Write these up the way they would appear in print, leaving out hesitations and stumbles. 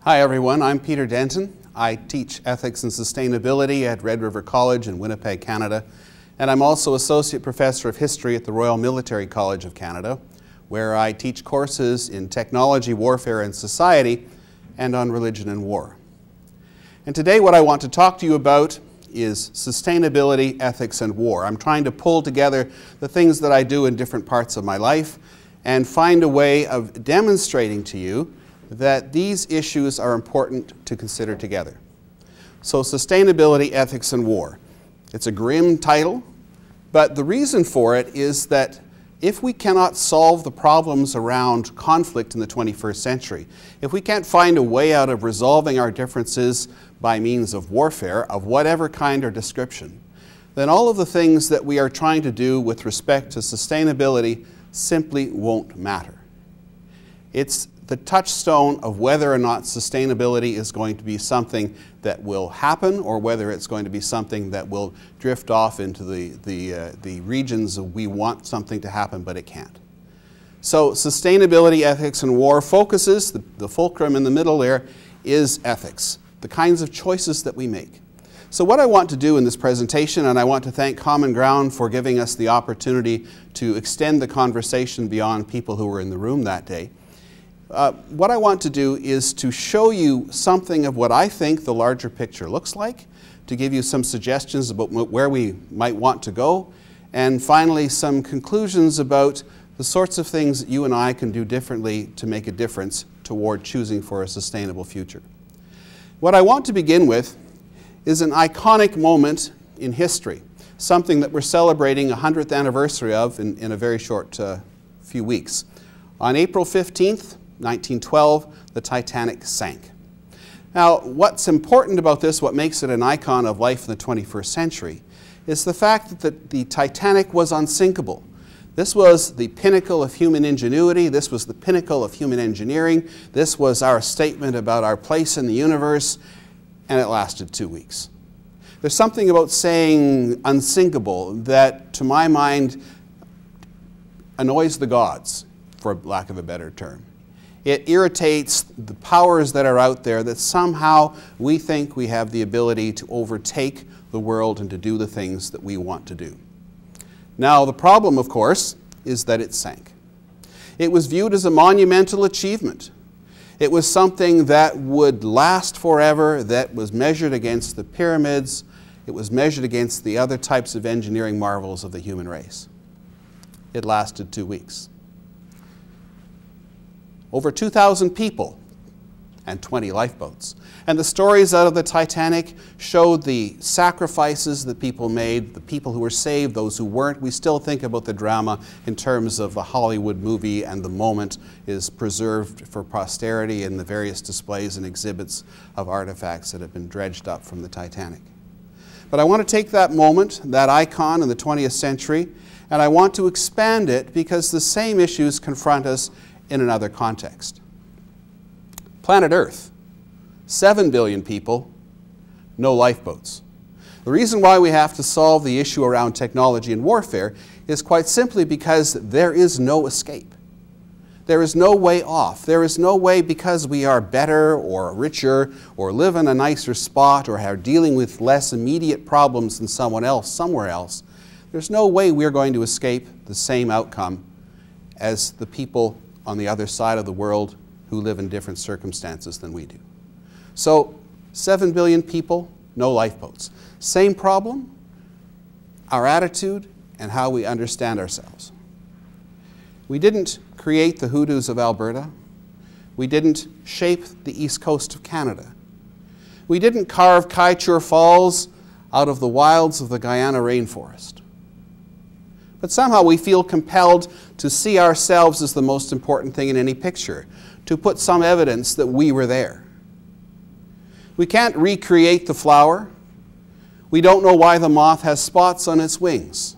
Hi everyone, I'm Peter Denton. I teach ethics and sustainability at Red River College in Winnipeg, Canada, and I'm also Associate Professor of History at the Royal Military College of Canada, where I teach courses in technology, warfare and society, and on religion and war. And today what I want to talk to you about is sustainability, ethics and war. I'm trying to pull together the things that I do in different parts of my life and find a way of demonstrating to you that these issues are important to consider together. So sustainability, ethics and war. It's a grim title, but the reason for it is that if we cannot solve the problems around conflict in the 21st century, if we can't find a way out of resolving our differences by means of warfare of whatever kind or description, then all of the things that we are trying to do with respect to sustainability simply won't matter. It's the touchstone of whether or not sustainability is going to be something that will happen or whether it's going to be something that will drift off into the regions of we want something to happen but it can't. So sustainability, ethics and war focuses, the fulcrum in the middle there is ethics, the kinds of choices that we make. So what I want to do in this presentation, and I want to thank Common Ground for giving us the opportunity to extend the conversation beyond people who were in the room that day. What I want to do is to show you something of what I think the larger picture looks like, to give you some suggestions about where we might want to go, and finally some conclusions about the sorts of things that you and I can do differently to make a difference toward choosing for a sustainable future. What I want to begin with is an iconic moment in history, something that we're celebrating a 100th anniversary of in a very short few weeks. On April 15th, 1912, the Titanic sank. Now, what's important about this, what makes it an icon of life in the 21st century, is the fact that the Titanic was unsinkable. This was the pinnacle of human ingenuity, this was the pinnacle of human engineering, this was our statement about our place in the universe, and it lasted 2 weeks. There's something about saying unsinkable that, to my mind, annoys the gods, for lack of a better term. It irritates the powers that are out there that somehow we think we have the ability to overtake the world and to do the things that we want to do. Now, the problem, of course, is that it sank. It was viewed as a monumental achievement. It was something that would last forever, that was measured against the pyramids, it was measured against the other types of engineering marvels of the human race. It lasted 2 weeks. Over 2,000 people and 20 lifeboats. And the stories out of the Titanic showed the sacrifices that people made, the people who were saved, those who weren't. We still think about the drama in terms of the Hollywood movie, and the moment is preserved for posterity in the various displays and exhibits of artifacts that have been dredged up from the Titanic. But I want to take that moment, that icon in the 20th century, and I want to expand it because the same issues confront us in another context. Planet Earth, 7 billion people, no lifeboats. The reason why we have to solve the issue around technology and warfare is quite simply because there is no escape. There is no way off. There is no way, because we are better or richer or live in a nicer spot or are dealing with less immediate problems than someone else somewhere else. There's no way we're going to escape the same outcome as the people on the other side of the world who live in different circumstances than we do. So 7 billion people, no lifeboats. Same problem, our attitude and how we understand ourselves. We didn't create the hoodoos of Alberta. We didn't shape the east coast of Canada. We didn't carve Kaieteur Falls out of the wilds of the Guyana rainforest. But somehow we feel compelled to see ourselves as the most important thing in any picture, to put some evidence that we were there. We can't recreate the flower. We don't know why the moth has spots on its wings.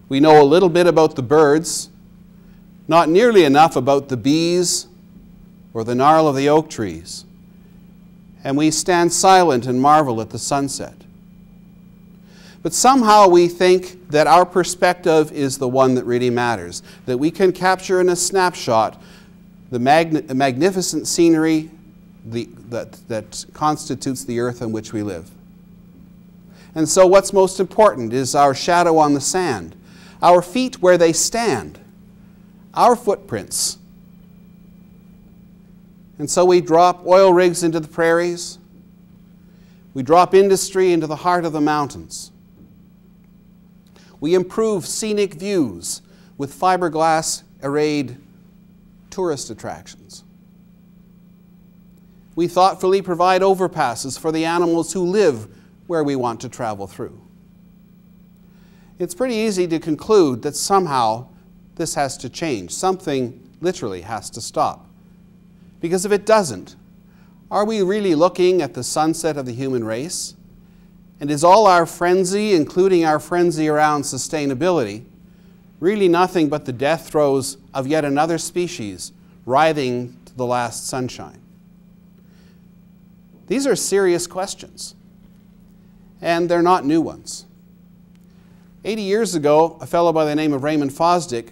We know a little bit about the birds, not nearly enough about the bees or the gnarl of the oak trees. And we stand silent and marvel at the sunset. But somehow we think that our perspective is the one that really matters, that we can capture in a snapshot the magnificent scenery, that constitutes the earth on which we live. And so what's most important is our shadow on the sand, our feet where they stand, our footprints. And so we drop oil rigs into the prairies. We drop industry into the heart of the mountains. We improve scenic views with fiberglass arrayed tourist attractions. We thoughtfully provide overpasses for the animals who live where we want to travel through. It's pretty easy to conclude that somehow this has to change. Something literally has to stop. Because if it doesn't, are we really looking at the sunset of the human race? And is all our frenzy, including our frenzy around sustainability, really nothing but the death throes of yet another species writhing to the last sunshine? These are serious questions, and they're not new ones. 80 years ago, a fellow by the name of Raymond Fosdick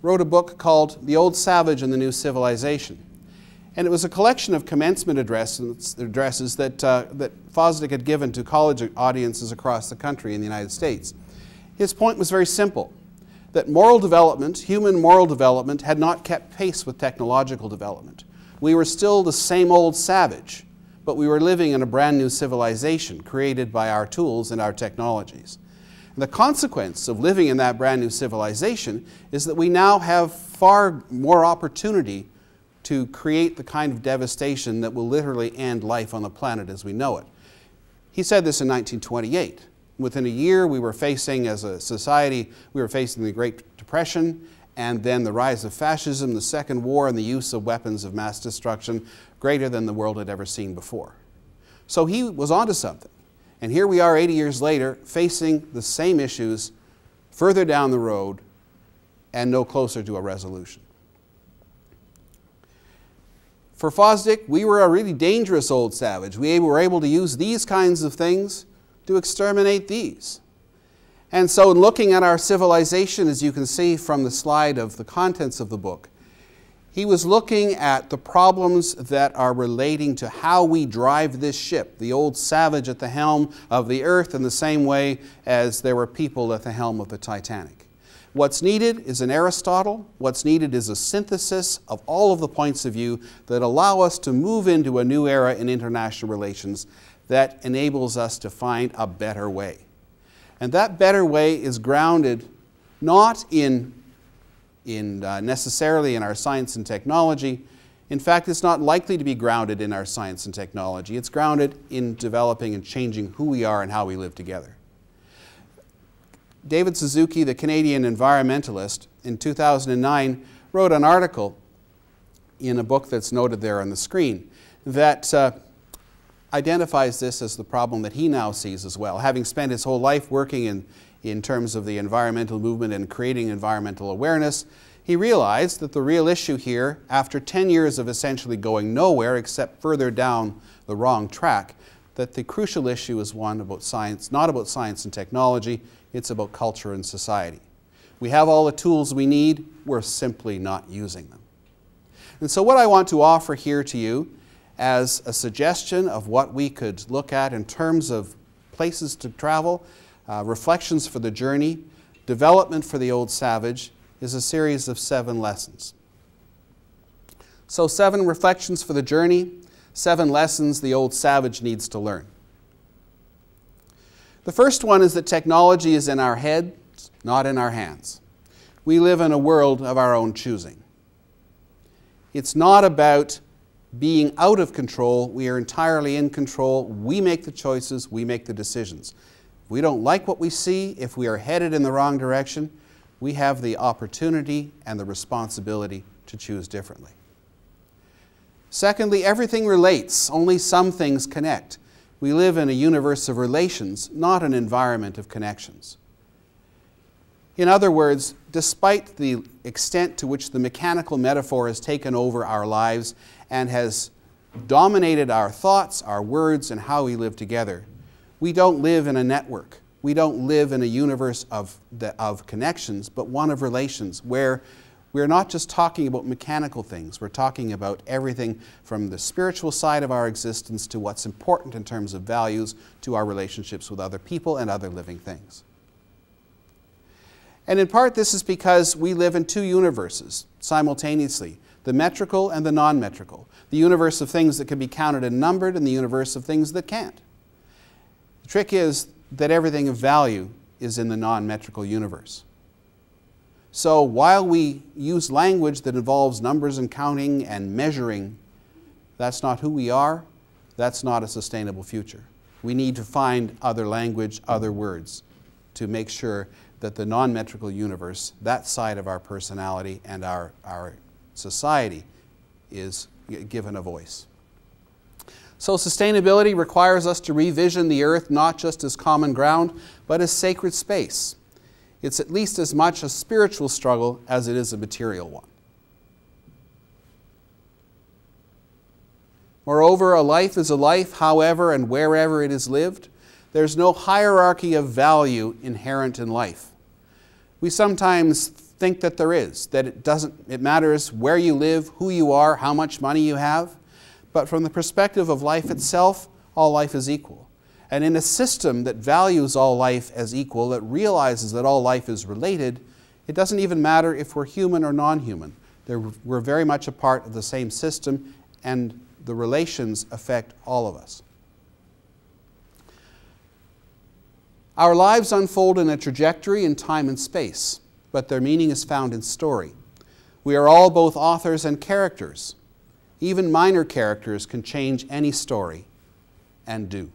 wrote a book called The Old Savage and the New Civilization. And it was a collection of commencement addresses that Fosdick had given to college audiences across the country in the United States. His point was very simple, that moral development, human moral development, had not kept pace with technological development. We were still the same old savage, but we were living in a brand new civilization created by our tools and our technologies. And the consequence of living in that brand new civilization is that we now have far more opportunity to create the kind of devastation that will literally end life on the planet as we know it. He said this in 1928. Within a year, we were facing, as a society, we were facing the Great Depression, and then the rise of fascism, the Second War, and the use of weapons of mass destruction greater than the world had ever seen before. So he was onto something. And here we are 80 years later, facing the same issues further down the road and no closer to a resolution. For Fosdick, we were a really dangerous old savage. We were able to use these kinds of things to exterminate these. And so in looking at our civilization, as you can see from the slide of the contents of the book, he was looking at the problems that are relating to how we drive this ship, the old savage at the helm of the earth, in the same way as there were people at the helm of the Titanic. What's needed is an Aristotle. What's needed is a synthesis of all of the points of view that allow us to move into a new era in international relations that enables us to find a better way. And that better way is grounded not necessarily in our science and technology. In fact, it's not likely to be grounded in our science and technology. It's grounded in developing and changing who we are and how we live together. David Suzuki, the Canadian environmentalist, in 2009 wrote an article in a book that's noted there on the screen that identifies this as the problem that he now sees as well. Having spent his whole life working in terms of the environmental movement and creating environmental awareness, he realized that the real issue here, after 10 years of essentially going nowhere except further down the wrong track, that the crucial issue is one about science, not about science and technology, it's about culture and society. We have all the tools we need, we're simply not using them. And so what I want to offer here to you as a suggestion of what we could look at in terms of places to travel, reflections for the journey, development for the old savage, is a series of 7 lessons. So 7 reflections for the journey, 7 lessons the old savage needs to learn. The first one is that technology is in our heads, not in our hands. We live in a world of our own choosing. It's not about being out of control. We are entirely in control. We make the choices. We make the decisions. If we don't like what we see, if we are headed in the wrong direction, we have the opportunity and the responsibility to choose differently. Secondly, everything relates. Only some things connect. We live in a universe of relations, not an environment of connections. In other words, despite the extent to which the mechanical metaphor has taken over our lives and has dominated our thoughts, our words, and how we live together, we don't live in a network. We don't live in a universe of connections, but one of relations where We're not just talking about mechanical things. We're talking about everything from the spiritual side of our existence to what's important in terms of values to our relationships with other people and other living things. And in part, this is because we live in two universes simultaneously, the metrical and the non-metrical, the universe of things that can be counted and numbered and the universe of things that can't. The trick is that everything of value is in the non-metrical universe. So while we use language that involves numbers and counting and measuring, that's not who we are. That's not a sustainable future. We need to find other language, other words, to make sure that the non-metrical universe, that side of our personality and our society, is given a voice. So sustainability requires us to revision the earth not just as common ground, but as sacred space. It's at least as much a spiritual struggle as it is a material one. Moreover, a life is a life however and wherever it is lived. There's no hierarchy of value inherent in life. We sometimes think that there is, that it matters where you live, who you are, how much money you have. But from the perspective of life itself, all life is equal. And in a system that values all life as equal, that realizes that all life is related, it doesn't even matter if we're human or non-human. We're very much a part of the same system, and the relations affect all of us. Our lives unfold in a trajectory in time and space, but their meaning is found in story. We are all both authors and characters. Even minor characters can change any story, and do.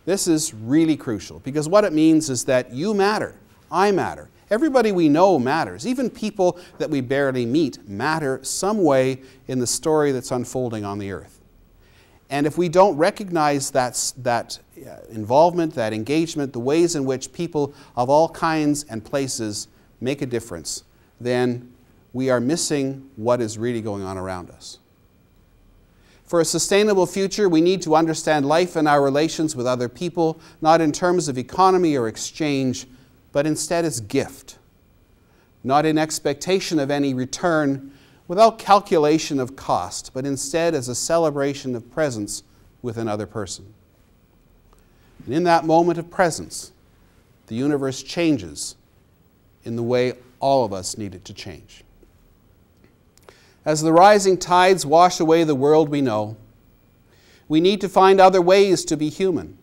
This is really crucial, because what it means is that you matter, I matter. Everybody we know matters. Even people that we barely meet matter some way in the story that's unfolding on the earth. And if we don't recognize that involvement, that engagement, the ways in which people of all kinds and places make a difference, then we are missing what is really going on around us. For a sustainable future, we need to understand life and our relations with other people, not in terms of economy or exchange, but instead as gift. Not in expectation of any return, without calculation of cost, but instead as a celebration of presence with another person. And in that moment of presence, the universe changes in the way all of us need it to change. As the rising tides wash away the world we know, we need to find other ways to be human,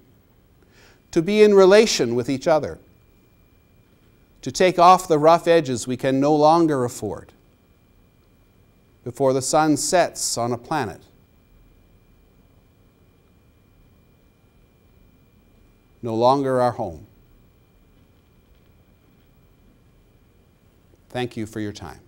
to be in relation with each other, to take off the rough edges we can no longer afford before the sun sets on a planet no longer our home. Thank you for your time.